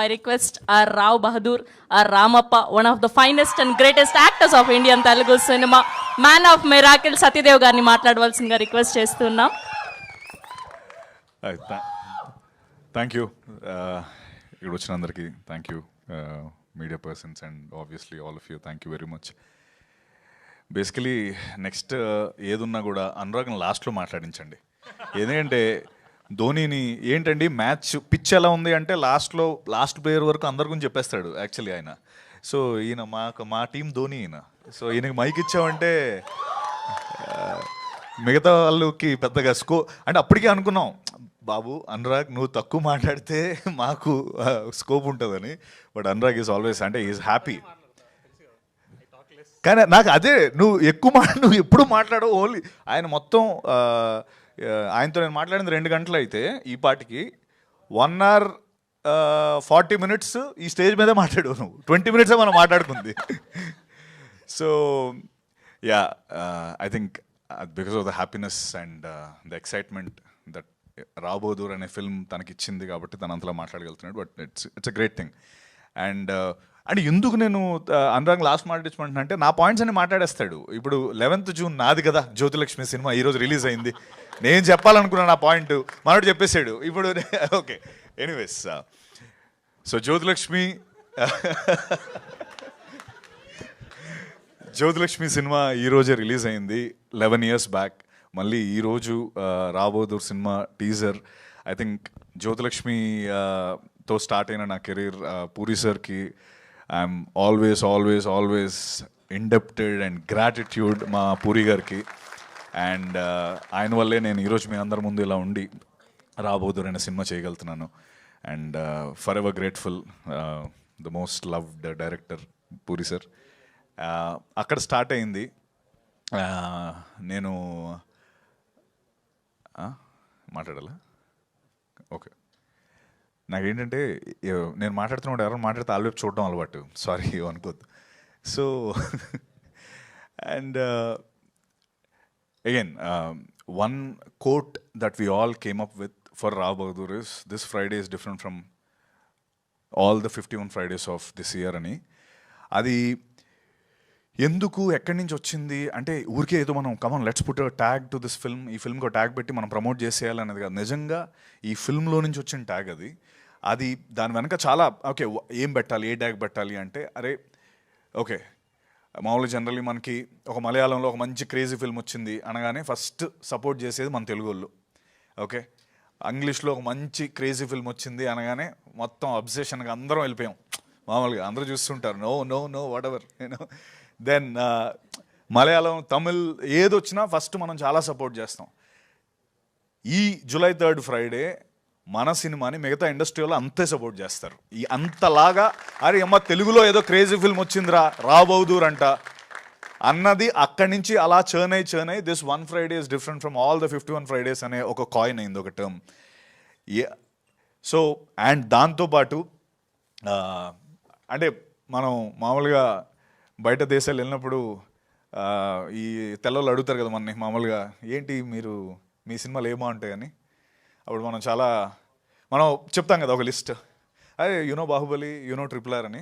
I request our Rao Bahadur, our Ramappa, one of the finest and greatest actors of Indian Telugu cinema, man of miracle, Satyadev గారిని మాట్లాడవలసిందిగా request చేస్తున్నాం. Thank you ఇక్కడ వచ్చిన అందరికీ thank you, media persons and obviously all of you, thank you very much. Basically next ఏదున్నా కూడా అనురాగ్ని లాస్ట్లో మాట్లాడించండి. ఎందుకంటే ధోనీని ఏంటండి మ్యాచ్ పిచ్ ఎలా ఉంది అంటే లాస్ట్ ప్లేయర్ వరకు అందరి గురించి చెప్పేస్తాడు యాక్చువల్లీ ఆయన. సో ఈయన మా టీం ధోని ఈయన. సో ఈయనకి మైక్ ఇచ్చామంటే మిగతా వాళ్ళకి పెద్దగా అంటే అప్పటికే అనుకున్నాం బాబు అనురాగ్ నువ్వు తక్కువ మాట్లాడితే మాకు స్కోప్ ఉంటుందని. బట్ అనురాగ్ ఈజ్ ఆల్వేస్ అంటే ఈజ్ హ్యాపీ. కానీ నాకు అదే నువ్వు ఎప్పుడు మాట్లాడవు ఓన్లీ ఆయన మొత్తం ఆయనతో నేను మాట్లాడింది 2 గంటలు అయితే ఈ పాటికి 1 hour 40 minutes ఈ స్టేజ్ మీదే మాట్లాడు నువ్వు. 20 minutes మనం మాట్లాడుకుంది. So ya I think because of the happiness and the excitement that రాబోదూర్ అనే ఫిల్మ్ తనకి ఇచ్చింది కాబట్టి తను అంతలా మాట్లాడగలుగుతున్నాడు. But it's a great thing. And ఎందుకు నేను అనురాగ్ లాస్ట్ మాట్లాడించమంటున్నా అంటే నా పాయింట్స్ అన్ని మాట్లాడేస్తాడు. ఇప్పుడు 11th June నాది కదా జ్యోతిలక్ష్మి సినిమా ఈరోజు రిలీజ్ అయింది. నేను చెప్పాలనుకున్నాను నా పాయింట్, మనోడు చెప్పేశాడు. ఇప్పుడు okay anyways, so Jyothilakshmi cinema ఈరోజే రిలీజ్ అయింది 11 years బ్యాక్. మళ్ళీ ఈరోజు రాబోదూర్ సినిమా టీజర్. ఐ థింక్ జ్యోతిలక్ష్మితో స్టార్ట్ అయిన నా కెరీర్ పూరి సార్కి I'm always indebted and gratitude మా పూరి గారికి. అండ్ ఆయన వల్లే నేను ఈరోజు మీ అందరి ముందు ఇలా ఉండి రాబోదూర్ అనే సినిమా చేయగలుగుతున్నాను. And for ever grateful, the most loved director puri sir. అక్కడ స్టార్ట్ అయింది. నేను మాట్లాడాలా? ఓకే. నాకేంటంటే నేను మాట్లాడుతున్నప్పుడు ఎవరైనా మాట్లాడితే ఆల్వేపు చూడడం అలవాటు, సారీ అనుకోద్దు. So and again one quote that we all came up with for Rao Bahadur is, this Friday is different from all the 51 Fridays of this year అని. అది ఎందుకు ఎక్కడి నుంచి వచ్చింది అంటే ఊరికే ఏదో మనం come on let's put tag to this film, ఈ ఫిల్మ్కి ట్యాగ్ పెట్టి మనం ప్రమోట్ చేసేయాలనేది కాదు. నిజంగా ఈ ఫిల్మ్లో నుంచి వచ్చిన ట్యాగ్ అది దాని వెనక చాలా ఓకే ఏం పెట్టాలి, ఏ ట్యాగ్ పెట్టాలి అంటే అరే ఓకే మామూలుగా జనరల్లీ మనకి ఒక మలయాళంలో ఒక మంచి క్రేజీ ఫిల్మ్ వచ్చింది అనగానే ఫస్ట్ సపోర్ట్ చేసేది మన తెలుగు వాళ్ళు. ఓకే, ఇంగ్లీష్లో ఒక మంచి క్రేజీ ఫిల్మ్ వచ్చింది అనగానే మొత్తం అబ్సెషన్గా అందరం వెళ్ళిపోయాం. మామూలుగా అందరూ చూస్తుంటారు no no no whatever you know. Then Malayalam, Tamil ఏదొచ్చినా ఫస్ట్ మనం చాలా సపోర్ట్ చేస్తాం. ఈ July 3rd ఫ్రైడే మన సినిమాని మిగతా ఇండస్ట్రీలో అంతే సపోర్ట్ చేస్తారు. ఈ అంతలాగా అరే అమ్మ తెలుగులో ఏదో క్రేజీ ఫిల్మ్ వచ్చిందిరా రాబోదూర్ అంట అన్నది అక్కడి నుంచి అలా చర్న్ అయ్యి this 1 Friday is different from all the 51 Fridays అనే ఒక కాయిన్ అయింది, ఒక టర్మ్. సో అండ్ దాంతోపాటు అంటే మనం మామూలుగా బయట దేశాలు వెళ్ళినప్పుడు ఈ తెల్లవాళ్ళు అడుగుతారు కదా మనని మామూలుగా, ఏంటి మీరు మీ సినిమాలు ఏమో ఉంటాయని. అప్పుడు మనం చెప్తాం కదా ఒక లిస్ట్, అదే యూనో బాహుబలి, యూనో RRR అని.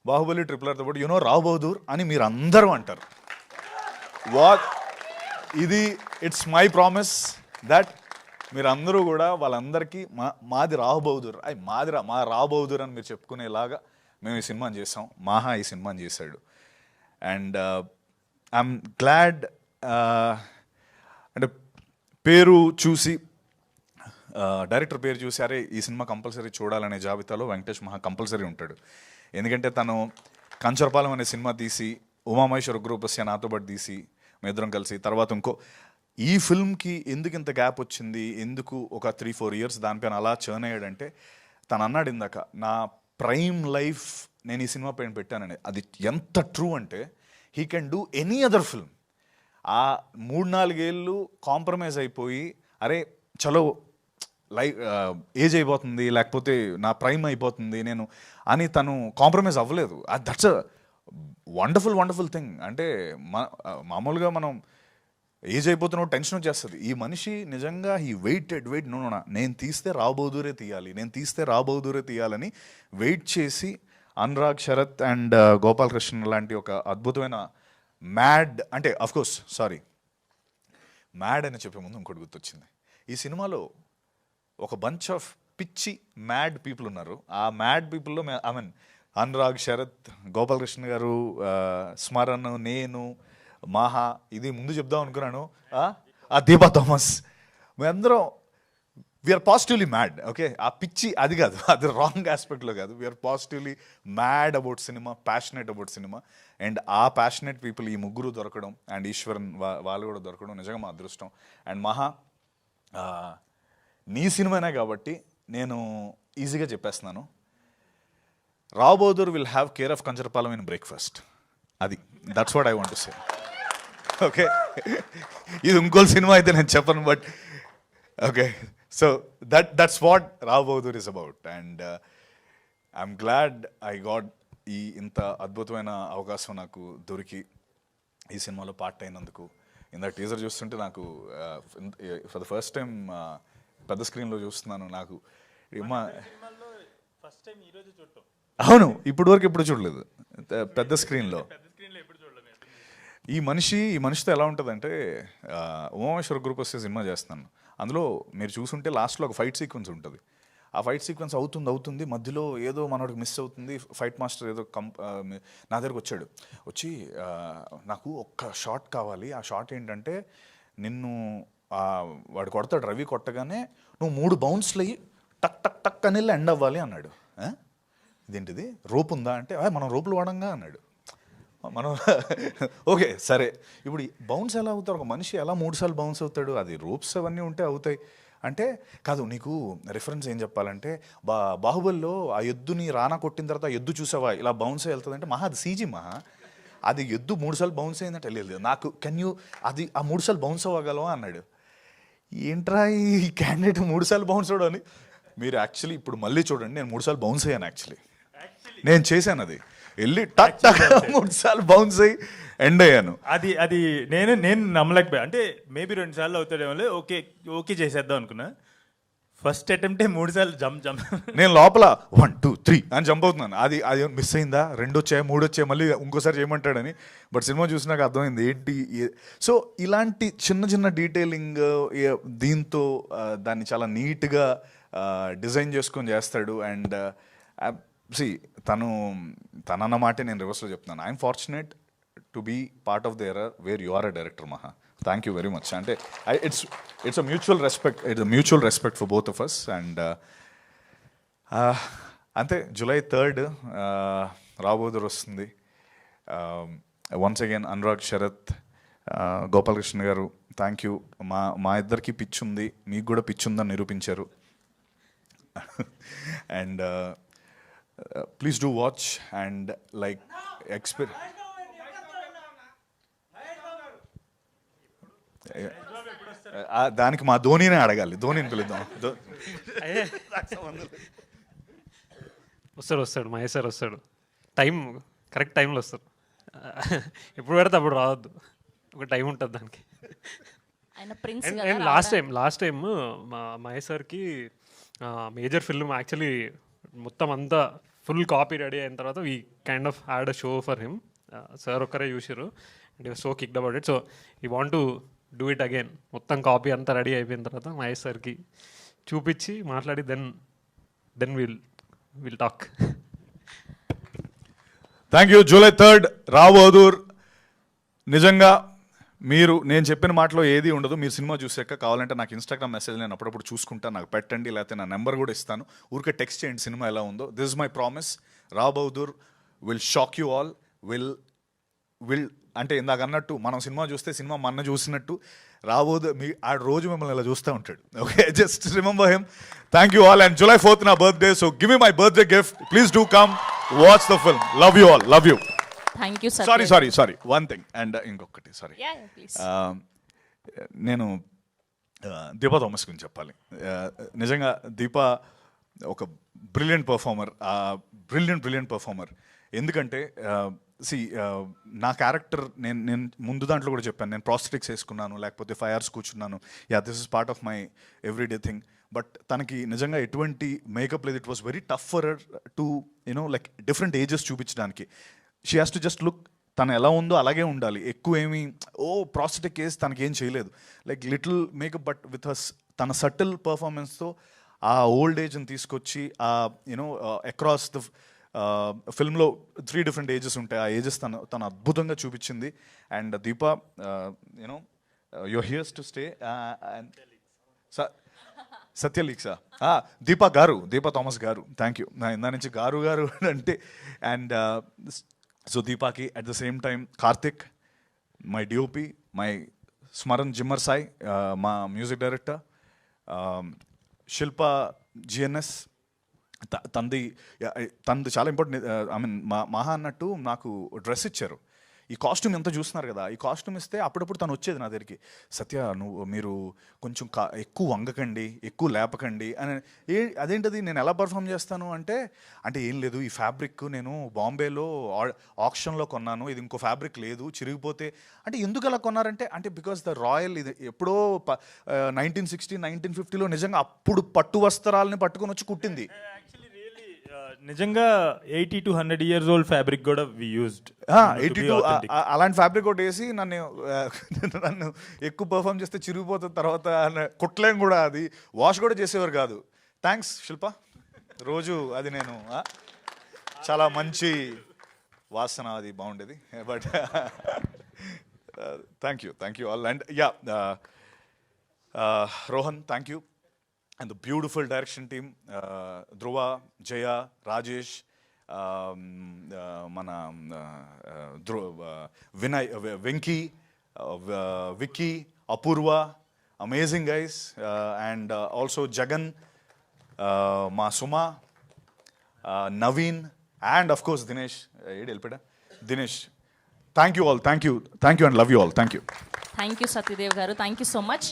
బాహుబలి RRRతో పాటు యూనో రావ్ బహదూర్ అని మీరు అందరూ అంటారు. ఇది ఇట్స్ మై ప్రామిస్ దట్ మీరు అందరూ కూడా వాళ్ళందరికీ మాది రావ్ బహదూర్, మా రావ్ బహదూర్ అని మీరు చెప్పుకునేలాగా మేము ఈ సినిమాని చేసాం. మాహా ఈ సినిమాని చేశాడు. అండ్ ఐఎమ్ గ్లాడ్ అంటే పేరు చూసి డైరెక్టర్ పేరు చూసి అరే ఈ సినిమా కంపల్సరీ చూడాలనే జాబితాలో వెంకటేష్ మహా కంపల్సరీ ఉంటాడు. ఎందుకంటే తను కంచరపాలెం అనే సినిమా తీసి ఉమామహేశ్వర గ్రూపస్య నాతో పాటు తీసి మేమిద్దరం కలిసి తర్వాత ఈ ఫిల్మ్కి ఎందుకు ఇంత గ్యాప్ వచ్చింది, ఎందుకు ఒక 3-4 years దానిపైన అలా చర్న్ అయ్యాడంటే తను అన్నాడు ఇందాక నా ప్రైమ్ లైఫ్ నేను ఈ సినిమా పైన పెట్టానని. అది ఎంత ట్రూ అంటే he can do any other film. ఆ 3-4 ఏళ్ళు కాంప్రమైజ్ అయిపోయి అరే చలో ఏజ్ అయిపోతుంది లేకపోతే నా ప్రైమ్ అయిపోతుంది నేను అని తను కాంప్రమైజ్ అవ్వలేదు. That's a wonderful thing. అంటే మామూలుగా మనం ఏజ్ అయిపోతున్న టెన్షన్ వచ్చేస్తుంది. ఈ మనిషి నిజంగా ఈ వెయిట్ నో నేను తీస్తే రావ్ బహదూరే తీయాలని వెయిట్ చేసి అనురాగ్ శరత్ అండ్ గోపాలకృష్ణ లాంటి ఒక అద్భుతమైన మ్యాడ్, అంటే అఫ్కోర్స్ మ్యాడ్ అని చెప్పే ముందు ఇంకోటి గుర్తొచ్చింది. ఈ సినిమాలో ఒక బంచ్ ఆఫ్ పిచ్చి మ్యాడ్ పీపుల్ ఉన్నారు. ఆ మ్యాడ్ పీపుల్లో ఐ మీన్ అనురాగ్ శరత్, గోపాలకృష్ణ గారు, స్మరణ్, నేను, మాహా, ఇది ముందు చెప్దాం అనుకున్నాను, ఆ దీపా థామస్, మేమందరం వీఆర్ పాజిటివ్లీ మ్యాడ్. ఓకే, ఆ పిచ్చి అది కాదు, అది రాంగ్ ఆస్పెక్ట్లో కాదు. We're positively mad about cinema, passionate about cinema. And ఆ ప్యాషనెట్ పీపుల్ ఈ ముగ్గురు దొరకడం, అండ్ ఈశ్వరన్ వాళ్ళు కూడా దొరకడం నిజంగా మా అదృష్టం. అండ్ మహా, నీ సినిమానే కాబట్టి నేను ఈజీగా చెప్పేస్తున్నాను, Rao Bahadur will have care of Kancharapalem in breakfast. అది that's what I want to say. Okay, ఇది ఇంకో సినిమా అయితే నేను చెప్పను, but okay, so that's what Rao Bahadur is about. And I'm glad I got ఈ ఇంత అద్భుతమైన అవకాశం నాకు దొరికి ఈ సినిమాలో పార్ట్ అయినందుకు. ఇందాక టీజర్ చూస్తుంటే నాకు ఫర్ ద ఫస్ట్ టైం పెద్ద స్క్రీన్లో చూస్తున్నాను. నాకు అవును, ఇప్పుడు వరకు ఎప్పుడు చూడలేదు పెద్ద స్క్రీన్లో. ఈ మనిషితో ఎలా ఉంటుందంటే, ఉమామేశ్వర గ్రూప్ వస్తే సినిమా చేస్తున్నాను, అందులో మీరు చూసుంటే లాస్ట్లో ఒక ఫైట్ సీక్వెన్స్ ఉంటుంది. ఆ ఫైట్ సీక్వెన్స్ అవుతుంది, మధ్యలో ఏదో మనోడికి మిస్ అవుతుంది. ఫైట్ మాస్టర్ ఏదో నా దగ్గరకు వచ్చి నాకు ఒక్క షాట్ కావాలి. ఆ షాట్ ఏంటంటే, నిన్ను వాడు కొడతాడు, రవి కొట్టగానే నువ్వు 3 బౌన్స్లు అయ్యి టక్ టక్ టక్ అని ఎండ్ అవ్వాలి అన్నాడు. ఇదేంటిది, రోప్ ఉందా అంటే, మనం రోపులు వాడంగా అన్నాడు. మనం ఓకే సరే, ఇప్పుడు బౌన్స్ ఎలా అవుతారు, ఒక మనిషి ఎలా 3 సార్లు బౌన్స్ అవుతాడు, అది రోప్స్ అవన్నీ ఉంటే అవుతాయి అంటే. కాదు, నీకు రిఫరెన్స్ ఏం చెప్పాలంటే, బాహుబలిలో ఆ ఎద్దుని రానా కొట్టిన తర్వాత ఎద్దు చూసావా ఇలా బౌన్స్ వెళ్తుందంటే, మహా అది సీజీ, మహా అది ఎద్దు 3 సార్లు బౌన్స్ అయిందంటే లేదు, నాకు అది ఆ 3 సార్లు బౌన్స్ అవ్వగలవా అన్నాడు. ఏంట్రా ఈ క్యాండిడేట్ 3 సార్లు బౌన్స్ అవడం అని. మీరు యాక్చువల్లీ ఇప్పుడు మళ్ళీ చూడండి, నేను 3 సార్లు బౌన్స్ అయ్యాను. యాక్చువల్లీ నేను చేశాను, అది వెళ్ళి టక్ టక్ 3 సార్లు బౌన్స్ అయ్యి ఎండ్ అయ్యాను. అది నేను నమ్మలేకపోయా. అంటే మేబీ 2 సార్లు అవుతాడేమో, ఓకే చేసేద్దాం అనుకున్నా. ఫస్ట్ అటెంప్టే 3 సార్లు జంప్. నేను లోపల 1 2 3 అని జంప్ అవుతున్నాను. అది మిస్ అయిందా, 2 వచ్చాయి 3 వచ్చాయి, మళ్ళీ ఇంకోసారి చేయమంటాడని. బట్ సినిమా చూసినాక అర్థమైంది ఏంటి. సో ఇలాంటి చిన్న డీటెయిలింగ్ దీంతో దాన్ని చాలా నీట్గా డిజైన్ చేసుకొని చేస్తాడు. అండ్ తనన్న మాటే నేను రివర్స్లో చెప్తున్నాను. I'm fortunate to be part of the era where you are a director, Maha. Thank you very much. అంటే it's a mutual respect for both of us. And అంతే, July 3rd రావ్ బహదూర్ వస్తుంది. Once again Anurag Sharath, Gopalakrishna garu, thank you. మా ఇద్దరికి pitch ఉంది, మీకు కూడా pitch ఉందని నిరూపించారు. And please do watch and like దానికి మా ధోనినే అడగాలి, ధోనిని పిలుద్దాం. వస్తాడు మహేష్ సార్ వస్తాడు, కరెక్ట్ టైంలో వస్తారు. ఎప్పుడు పెడితే అప్పుడు రావద్దు, ఒక టైం ఉంటుంది దానికి. అండ్ లాస్ట్ టైం మా మహేష్ సార్కి మేజర్ ఫిల్మ్ యాక్చువల్లీ మొత్తం అంతా ఫుల్ కాపీ రెడీ అయిన తర్వాత we kind of had a show for him. Sir ఒక్కరే చూసారు and so kicked about it. So we want to do it again. మొత్తం కాపీ అంతా రెడీ అయిపోయిన తర్వాత మహేష్ సార్కి చూపించి మాట్లాడి then will talk. Thank you. July 3rd Rao Bahadur. నిజంగా నేను చెప్పిన మాటలో ఏది ఉండదు. మీరు సినిమా చూసాక కావాలంటే నాకు ఇన్స్టాగ్రామ్ మెసేజ్ నేను అప్పుడప్పుడు చూసుకుంటాను, నాకు పెట్టండి, లేకపోతే నా నెంబర్ కూడా ఇస్తాను. ఊరికే టెక్స్ట్ చేయండి సినిమా ఎలా ఉందో. This is my promise. Rao Bahadur will shock you all. Will అంటే ఇందాక అన్నట్టు, మనం సినిమా చూస్తే సినిమా మన చూసినట్టు రావ్ బహదూర్ ఆ రోజు మిమ్మల్ని ఇలా చూస్తూ ఉంటాడు. Okay, just remember him. Thank you all. And July 4th నా birthday, so give me my birthday gift. Please do come watch the film. Love you all. Love you. Thank you sir. Sorry one thing and ఇంకొకటి sorry, నేను Deepa Thomas గురించి చెప్పాలి. నిజంగా దీపా ఒక brilliant performer. ఎందుకంటే C నా character నేను ముందు దాంట్లో కూడా చెప్పాను, నేను ప్రాస్థెటిక్స్ వేసుకున్నాను, లేకపోతే 5 hours కూర్చున్నాను, this is part of my everyday thing. But తనకి నిజంగా ఎటువంటి మేకప్ లేదు. It was very tough for to like different ages చూపించడానికి. She has to just look, తను ఎలా ఉందో అలాగే ఉండాలి. ఎక్కువ ఏమి ప్రాస్థెటిక్ వేసి తనకి ఏం చేయలేదు, like little makeup, but with హస్ తన సటిల్ పర్ఫార్మెన్స్తో ఆ ఓల్డ్ ఏజ్ని తీసుకొచ్చి అక్రాస్ ద ఫిల్మ్లో 3 different ఏజెస్ ఉంటాయి. ఆ ఏజెస్ తను అద్భుతంగా చూపించింది. And Deepa you're here's to stay. సత్యలీక్సా దీపా థామస్ గారు, థ్యాంక్ యూ. నా ఇందా నుంచి గారు అంటే. అండ్ సో దీపాకి at the same time Karthik, my DOP, my Smaran Zimmer Sai, మా మ్యూజిక్ డైరెక్టర్, శిల్ప జిఎన్ఎస్, తనది చాలా ఇంపార్టెంట్. ఐ మీన్ మహా అన్నట్టు నాకు డ్రెస్ ఇచ్చారు. ఈ కాస్ట్యూమ్ ఎంత చూస్తున్నారు కదా, ఈ కాస్ట్యూమ్ ఇస్తే అప్పుడప్పుడు తను వచ్చేది నా దగ్గరికి, సత్య మీరు కొంచెం ఎక్కువ వంగకండి, ఎక్కువ లేపకండి అని. అదేంటది, నేను ఎలా పర్ఫామ్ చేస్తాను అంటే ఏం లేదు, ఈ ఫ్యాబ్రిక్ నేను బాంబేలో ఆక్షన్లో కొన్నాను, ఇది ఇంకో ఫ్యాబ్రిక్ లేదు, చిరిగిపోతే. అంటే ఎందుకు అలా కొన్నారంటే బికాస్ ద రాయల్, ఇది ఎప్పుడో 1960, 1950లో నిజంగా అప్పుడు పట్టు వస్త్రాలని పట్టుకొని వచ్చి కుట్టింది. నిజంగా 80 to 100 years old ఫ్యాబ్రిక్ కూడా వి యూజ్డ్. 82 అలాంటి ఫ్యాబ్రిక్ ఒకటి వేసి నన్ను ఎక్కువ పర్ఫామ్ చేస్తే చిరిగిపోతుంది, తర్వాత కుట్టలేం కూడా, అది వాష్ కూడా చేసేవారు కాదు. థ్యాంక్స్ శిల్ప, రోజు అది నేను చాలా మంచి వాసన, అది బాగుండేది. But thank you all. And Rohan, thank you. And the beautiful direction team, Dhruva, Jaya, Rajesh, Vinay, Venki, Vicky, Apurva, amazing guys, and also Jagan, Ma Suma, Naveen, and of course Dinesh. Dinesh, thank you all, thank you and love you all, thank you. Thank you Satyadev గారు, thank you so much.